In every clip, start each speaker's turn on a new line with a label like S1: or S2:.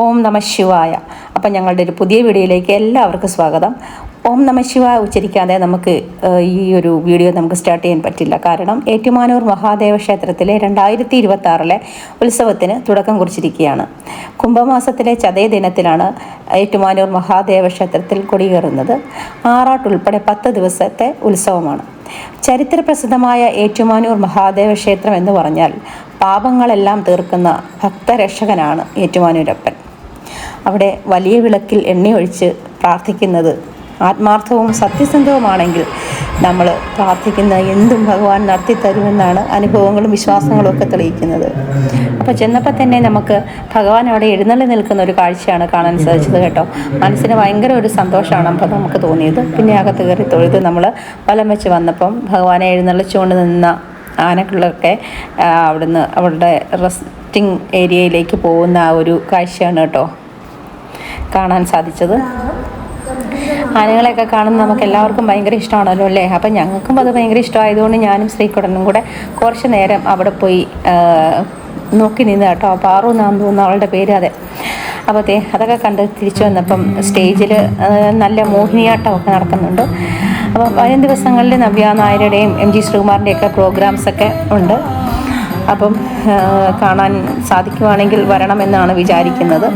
S1: ഓം നമ ശിവായ. അപ്പം ഞങ്ങളുടെ ഒരു പുതിയ വീഡിയോയിലേക്ക് എല്ലാവർക്കും സ്വാഗതം. ഓം നമ ശിവായ ഉച്ചരിക്കാതെ നമുക്ക് ഈ ഒരു വീഡിയോ നമുക്ക് സ്റ്റാർട്ട് ചെയ്യാൻ പറ്റില്ല. കാരണം ഏറ്റുമാനൂർ മഹാദേവ ക്ഷേത്രത്തിലെ 2026 ഉത്സവത്തിന് തുടക്കം കുറിച്ചിരിക്കുകയാണ്. കുംഭമാസത്തിലെ ചതയ ദിനത്തിലാണ് ഏറ്റുമാനൂർ മഹാദേവ ക്ഷേത്രത്തിൽ കൊടിയേറുന്നത്. ആറാട്ടുൾപ്പെടെ 10 ദിവസത്തെ ഉത്സവമാണ്. ചരിത്രപ്രസിദ്ധമായ ഏറ്റുമാനൂർ മഹാദേവ ക്ഷേത്രം എന്ന് പറഞ്ഞാൽ പാപങ്ങളെല്ലാം തീർക്കുന്ന ഭക്തരക്ഷകനാണ് ഏറ്റുമാനൂരപ്പൻ. അവിടെ വലിയ വിളക്കിൽ എണ്ണയൊഴിച്ച് പ്രാർത്ഥിക്കുന്നത് ആത്മാർത്ഥവും സത്യസന്ധവുമാണെങ്കിൽ നമ്മൾ പ്രാർത്ഥിക്കുന്ന എന്തും ഭഗവാൻ നടത്തി തരുമെന്നാണ് അനുഭവങ്ങളും വിശ്വാസങ്ങളും ഒക്കെ തെളിയിക്കുന്നത്. അപ്പോൾ ചെന്നപ്പോൾ തന്നെ നമുക്ക് ഭഗവാൻ അവിടെ എഴുന്നള്ളി നിൽക്കുന്ന ഒരു കാഴ്ചയാണ് കാണാൻ സാധിച്ചത് കേട്ടോ. മനസ്സിന് ഭയങ്കര ഒരു സന്തോഷമാണ് അപ്പോൾ നമുക്ക് തോന്നിയത്. പിന്നെ അകത്ത് കയറി തൊഴുത് നമ്മൾ വലം വെച്ച് വന്നപ്പം ഭഗവാനെ എഴുന്നള്ളിച്ചുകൊണ്ട് നിന്ന ആനകളൊക്കെ അവിടുന്ന് അവരുടെ റെസ്റ്റിംഗ് ഏരിയയിലേക്ക് പോകുന്ന ആ ഒരു കാഴ്ചയാണ് കേട്ടോ കാണാൻ സാധിച്ചത്. ആനകളെയൊക്കെ കാണുന്നത് നമുക്ക് എല്ലാവർക്കും ഭയങ്കര ഇഷ്ടമാണല്ലോ അല്ലേ. അപ്പം ഞങ്ങൾക്കും അത് ഭയങ്കര ഇഷ്ടമായതുകൊണ്ട് ഞാനും ശ്രീകുട്ടനും കൂടെ കുറച്ച് നേരം അവിടെ പോയി നോക്കി നിന്ന് കേട്ടോ. പാറു എന്നാന്ന് തോന്നുന്നു അവളുടെ പേര്. അതെ. അപ്പോൾ അതൊക്കെ കണ്ട് തിരിച്ചു വന്നപ്പം സ്റ്റേജിൽ നല്ല മോഹിനിയാട്ടമൊക്കെ നടക്കുന്നുണ്ട്. അപ്പം വരും ദിവസങ്ങളിൽ നവ്യ നായരുടെയും MG ശ്രീകുമാറിൻ്റെയൊക്കെ പ്രോഗ്രാംസൊക്കെ ഉണ്ട്. അപ്പം കാണാൻ സാധിക്കുവാണെങ്കിൽ വരണമെന്നാണ് വിചാരിക്കുന്നത്.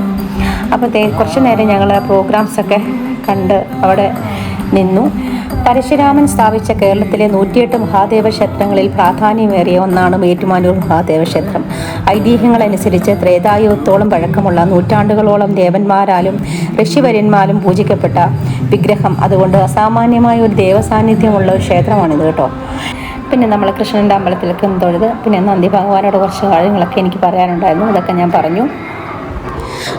S1: അപ്പോൾ കുറച്ച് നേരം ഞങ്ങൾ പ്രോഗ്രാംസൊക്കെ കണ്ട് അവിടെ നിന്നു. പരശുരാമൻ സ്ഥാപിച്ച കേരളത്തിലെ 108 മഹാദേവ ക്ഷേത്രങ്ങളിൽ പ്രാധാന്യമേറിയ ഒന്നാണ് ഏറ്റുമാനൂർ മഹാദേവ ക്ഷേത്രം. ഐതിഹ്യങ്ങളനുസരിച്ച് ത്രേതായുഗത്തോളം പഴക്കമുള്ള നൂറ്റാണ്ടുകളോളം ദേവന്മാരാലും ഋഷിവര്യന്മാരും പൂജിക്കപ്പെട്ട വിഗ്രഹം. അതുകൊണ്ട് അസാമാന്യമായ ഒരു ദേവസാന്നിധ്യമുള്ള ഒരു ക്ഷേത്രമാണിത് കേട്ടോ. പിന്നെ നമ്മൾ കൃഷ്ണൻ്റെ അമ്പലത്തിലേക്ക് തൊഴുത് പിന്നെ നന്ദി ഭഗവാനോട് കുറച്ച് കാര്യങ്ങളൊക്കെ എനിക്ക് പറയാനുണ്ടായിരുന്നു. അതൊക്കെ ഞാൻ പറഞ്ഞു.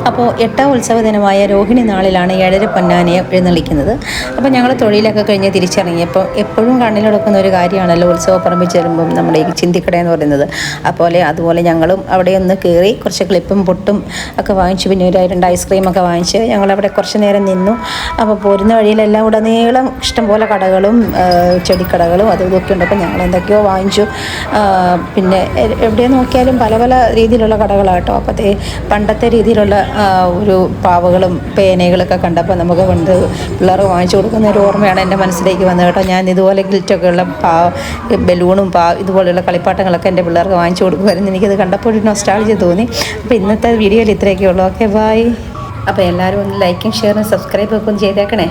S1: അപ്പോൾ 8ാം ഉത്സവ ദിനമായ രോഹിണി നാളിലാണ് 7 പൊന്നാനയെ എഴുന്നള്ളിക്കുന്നത്. അപ്പോൾ ഞങ്ങൾ തൊഴിലൊക്കെ കഴിഞ്ഞ് തിരിച്ചിറങ്ങിയപ്പോൾ എപ്പോഴും കണ്ണിലെടുക്കുന്ന ഒരു കാര്യമാണല്ലോ ഉത്സവപ്പറമ്പിൽ ചെല്ലുമ്പം നമ്മുടെ ഈ ചിന്തിക്കട എന്ന് പറയുന്നത്. അതുപോലെ ഞങ്ങളും അവിടെ ഒന്ന് കയറി കുറച്ച് ക്ലിപ്പും പൊട്ടും ഒക്കെ വാങ്ങിച്ചു. പിന്നെ ഒരു 2 ഐസ്ക്രീമൊക്കെ വാങ്ങിച്ച് ഞങ്ങളവിടെ കുറച്ച് നേരം നിന്നു. അപ്പോൾ പോരുന്ന വഴിയിലെല്ലാം കൂടെ നീളം ഇഷ്ടംപോലെ കടകളും ചെടിക്കടകളും അതും ഇതൊക്കെ ഉണ്ട്. അപ്പോൾ ഞങ്ങൾ എന്തൊക്കെയോ വാങ്ങിച്ചു. പിന്നെ എവിടെ നോക്കിയാലും പല പല രീതിയിലുള്ള കടകളാട്ടോ. അപ്പോൾ പണ്ടത്തെ രീതിയിലുള്ള ഒരു പാവകളും പേനകളൊക്കെ കണ്ടപ്പോൾ നമുക്ക് പണ്ട് പിള്ളേർക്ക് വാങ്ങിച്ചു കൊടുക്കുന്ന ഒരു ഓർമ്മയാണ് എൻ്റെ മനസ്സിലേക്ക് വന്നത് കേട്ടോ. ഞാൻ ഇതുപോലെ ഗിൽറ്റൊക്കെ ഉള്ള ബലൂണും ഇതുപോലെയുള്ള കളിപ്പാട്ടങ്ങളൊക്കെ എൻ്റെ പിള്ളേർക്ക് വാങ്ങിച്ചു കൊടുക്കുമായിരുന്നു. എനിക്കത് കണ്ടപ്പോൾ ഒരു നൊസ്റ്റാൾജിയ തോന്നി. അപ്പോൾ ഇന്നത്തെ വീഡിയോയിൽ ഇത്രയൊക്കെ ഉള്ളൂ. Okay, bye. അപ്പോൾ എല്ലാവരും ഒന്ന് ലൈക്കും ഷെയറും സബ്സ്ക്രൈബൊക്കെ ഒന്ന് ചെയ്തേക്കണേ.